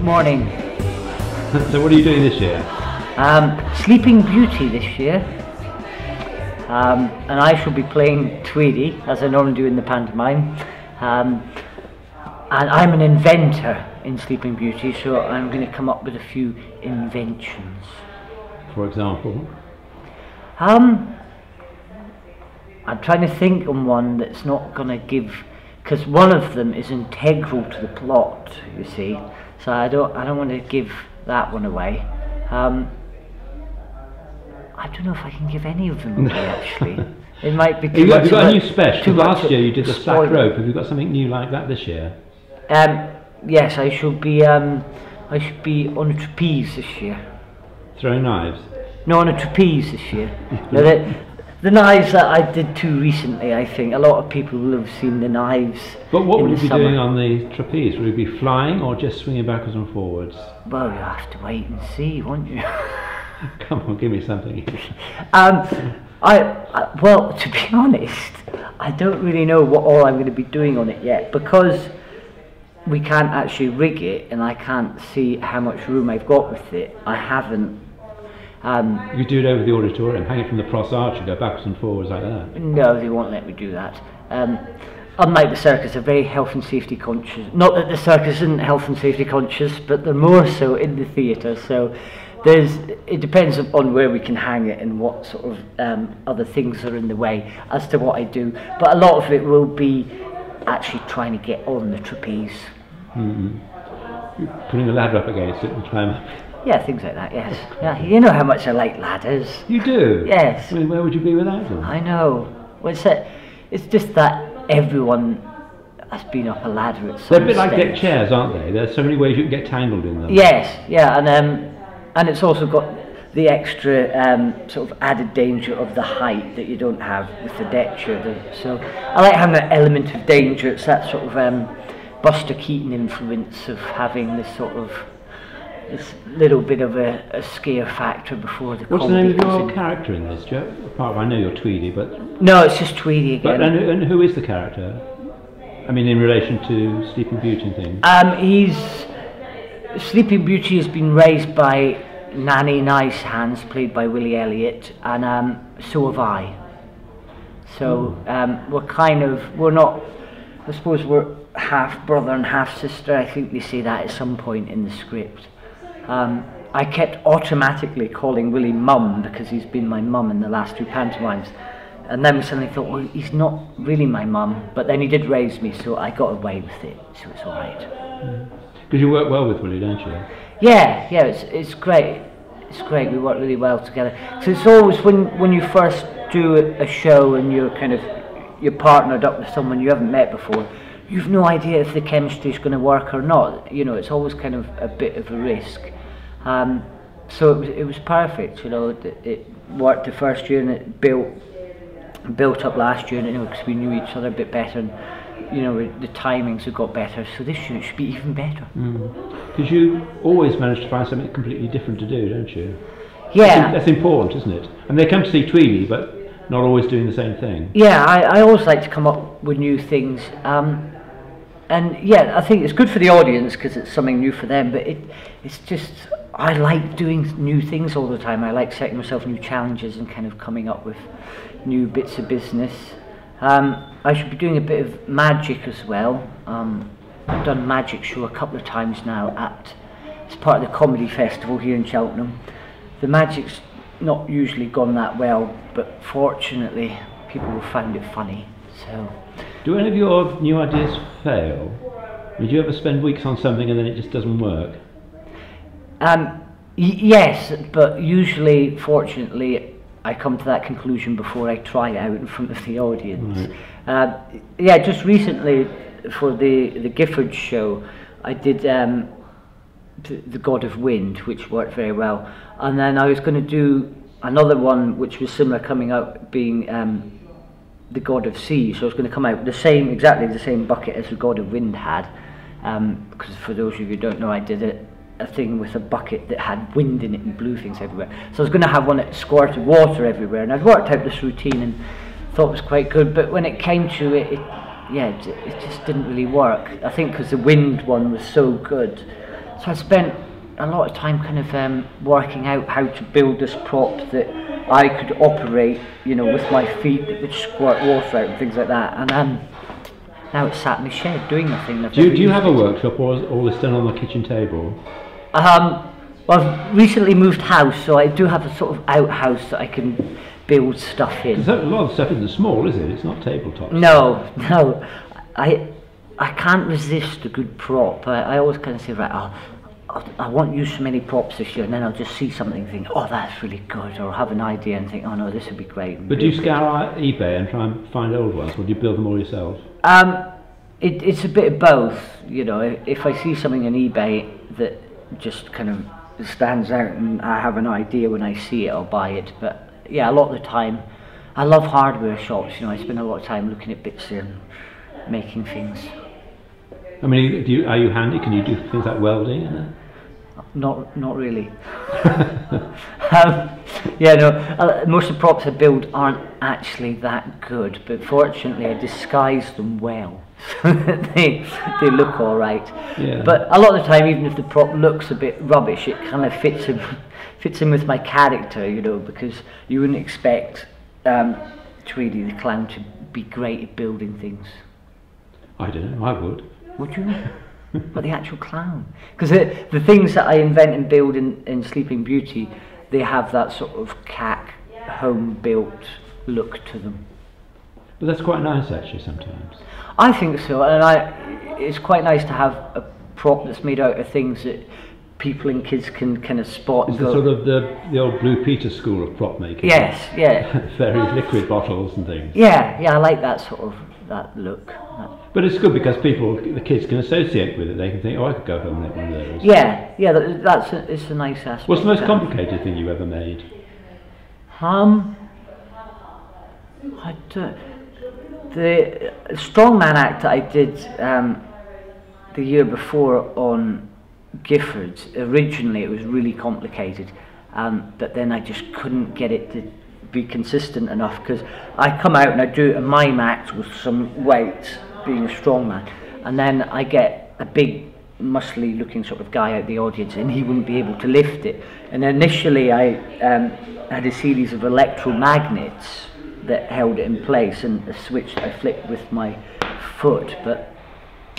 Morning. So what are you doing this year? Sleeping Beauty this year. And I shall be playing Tweedy, as I normally do in the pantomime. And I'm an inventor in Sleeping Beauty, so I'm going to come up with a few inventions. For example? I'm trying to think on one that's not going to give, because one of them is integral to the plot, you see. So I don't want to give that one away. I don't know if I can give any of them away, actually. It might be too much. Have you got a new special? Last year you did the slack rope. Have you got something new like that this year? Yes, I should be on a trapeze this year. Throwing knives? No, on a trapeze this year. No, the knives that I did too recently, I think a lot of people will have seen the knives. But what would you be summer. doing on the trapeze? Would you be flying or just swinging backwards and forwards? Well, you have to wait and see, won't you? Come on, give me something. Well, to be honest, I don't really know what all I'm going to be doing on it yet, because we can't actually rig it and I can't see how much room I've got with it. I haven't. You could do it over the auditorium, hang it from the cross arch and go backwards and forwards like that. No, they won't let me do that. Unlike the circus, they're very health and safety conscious. Not that the circus isn't health and safety conscious, but they're more so in the theatre. So it depends on where we can hang it and what sort of other things are in the way as to what I do. But a lot of it will be actually trying to get on the trapeze. Mm-hmm. Putting a ladder up against it and climb up. Yeah, things like that, yes. Yeah, you know how much I like ladders. You do? Yes. I mean, where would you be without them? I know. Well, it's just that everyone has been up a ladder at some They're a bit stage. like deck chairs, aren't they? There's so many ways you can get tangled in them. Yes, yeah, and it's also got the extra sort of added danger of the height that you don't have with the deck chair. So I like having that element of danger. It's that sort of Buster Keaton influence of having this sort of little bit of a scare factor before the What's the comedy name of comes your in. character in this, Joe? Apart from, I know you're Tweedy, but... No, it's just Tweedy again. But, and who is the character? I mean, in relation to Sleeping Beauty and things? Sleeping Beauty has been raised by Nanny Nice Hands, played by Willie Elliott, and so have I. So we're not, I suppose we're half brother and half sister. I think they say that at some point in the script. I kept automatically calling Willie Mum because he's been my mum in the last two pantomimes, and then we suddenly thought, well, he's not really my mum, but then he did raise me, so I got away with it, so it's all right. Because you work well with Willie, don't you? Yeah, it's great. It's great. We work really well together. So it's always when you first do a show and you're partnered up with someone you haven't met before, you've no idea if the chemistry is going to work or not. You know, it's always kind of a bit of a risk. So it was perfect. You know, it worked the first year and it built up last year, and you know, because we knew each other a bit better, and you know, the timings have got better. So this year it should be even better. Because you always manage to find something completely different to do, don't you? Yeah, that's important, isn't it? And they come to see Tweedy, but not always doing the same thing. Yeah, I always like to come up with new things. And yeah, I think it's good for the audience because it's something new for them, but it's just, I like doing new things all the time. I like setting myself new challenges and kind of coming up with new bits of business. I should be doing a bit of magic as well. I've done a magic show a couple of times now as part of the comedy festival here in Cheltenham. The magic's not usually gone that well, but fortunately people have found it funny. So. Do any of your new ideas fail? Did you ever spend weeks on something and then it just doesn't work? Yes, but usually, fortunately, I come to that conclusion before I try it out in front of the audience. Right. Yeah, just recently for the Gifford show, I did the God of Wind, which worked very well, and then I was going to do another one which was similar coming out, being the God of Sea. So I was going to come out with exactly the same bucket as the God of Wind had, because for those of you who don't know, I did a thing with a bucket that had wind in it and blew things everywhere. So I was going to have one that squirted water everywhere, and I'd worked out this routine and thought it was quite good, but when it came to it, it just didn't really work. I think because the wind one was so good, So I spent a lot of time kind of working out how to build this prop that I could operate, you know, with my feet that would squirt water out and things like that. And now it's sat in the shed doing nothing. Do you have a workshop, or is all this done on the kitchen table? Well, I've recently moved house, so I do have a sort of outhouse that I can build stuff in. Because a lot of stuff isn't small, is it? It's not tabletop. No, no. I can't resist a good prop. I always kind of say, right, I won't use so many props this year, and then I'll just see something and think, oh, that's really good, or have an idea and think, oh no, this would be great. But do you scour eBay and try and find old ones, or do you build them all yourself? It's a bit of both, you know. If I see something on eBay that just kind of stands out and I have an idea when I see it, I'll buy it. But yeah, a lot of the time, I love hardware shops, you know. I spend a lot of time looking at bits and making things. I mean, are you handy? Can you do things like welding? Not really. Yeah, no. Most of the props I build aren't actually that good, but fortunately I disguise them well, so that they look all right. Yeah. But a lot of the time, even if the prop looks a bit rubbish, it kind of fits in with my character, you know, because you wouldn't expect Tweedy the Clown to be great at building things. I don't know. I would. Would you? But the actual clown, because the things that I invent and build in Sleeping Beauty, they have that sort of cack, home-built look to them. But that's quite nice, actually, sometimes. I think so, and it's quite nice to have a prop that's made out of things that people and kids can kind of spot. Is it sort of the old Blue Peter school of prop making? Yes, yeah. Very liquid bottles and things. Yeah, I like that sort of look. But it's good because the kids can associate with it. They can think, oh, I could go home and make one of those. Yeah, it's a nice aspect. What's the most complicated thing you ever made? The Strongman act that I did the year before on Giffords, originally it was really complicated, but then I just couldn't get it to be consistent enough, because I come out and I do a mime act with some weights, being a strongman, and then I get a big muscly looking sort of guy out the audience and he wouldn't be able to lift it. And initially I had a series of electromagnets that held it in place, and a switch that I flipped with my foot, but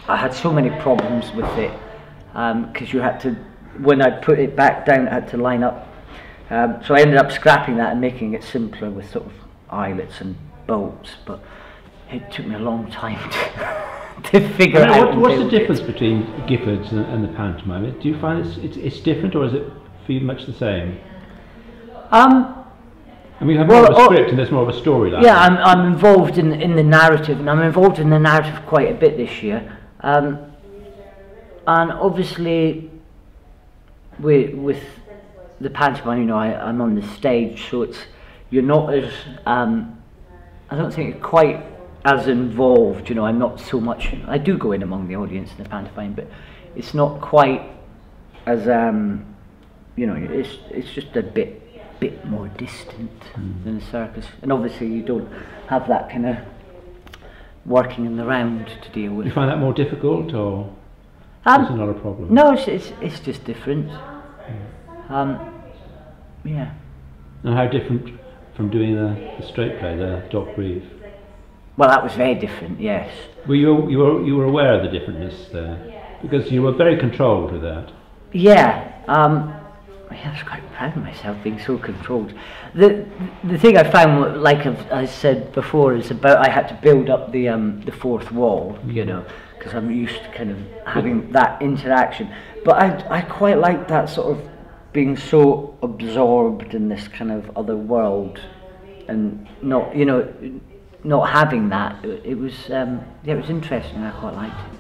I had so many problems with it, because you had to, when I put it back down, I had to line up. So I ended up scrapping that and making it simpler with sort of eyelets and bolts, but it took me a long time to figure out. What's the difference between Giffords and the pantomime? Do you find it's different, or is it for you much the same? I mean, you have more of a script and there's more of a storyline. Yeah, I'm involved in the narrative, and I'm involved in the narrative quite a bit this year. And obviously, with the pantomime, you know, I'm on the stage, so you're not as I don't think quite as involved. You know, I'm not so much. I do go in among the audience in the pantomime, but it's not quite as you know, it's just a bit more distant than the circus, and obviously you don't have that kind of working in the round to deal with. Do you find that more difficult, or is it not a problem? No, it's just different. Yeah. And how different from doing the straight play, the Doc Brief? Well, that was very different. Yes. Were you were aware of the differentness there, because you were very controlled with that? Yeah. I was quite proud of myself being so controlled. The thing I found, like I said before, is about I had to build up the fourth wall, you know, because I'm used to kind of having that interaction. But I quite liked that sort of being so absorbed in this kind of other world, and not, you know, not having that. It was it was interesting. I quite liked it.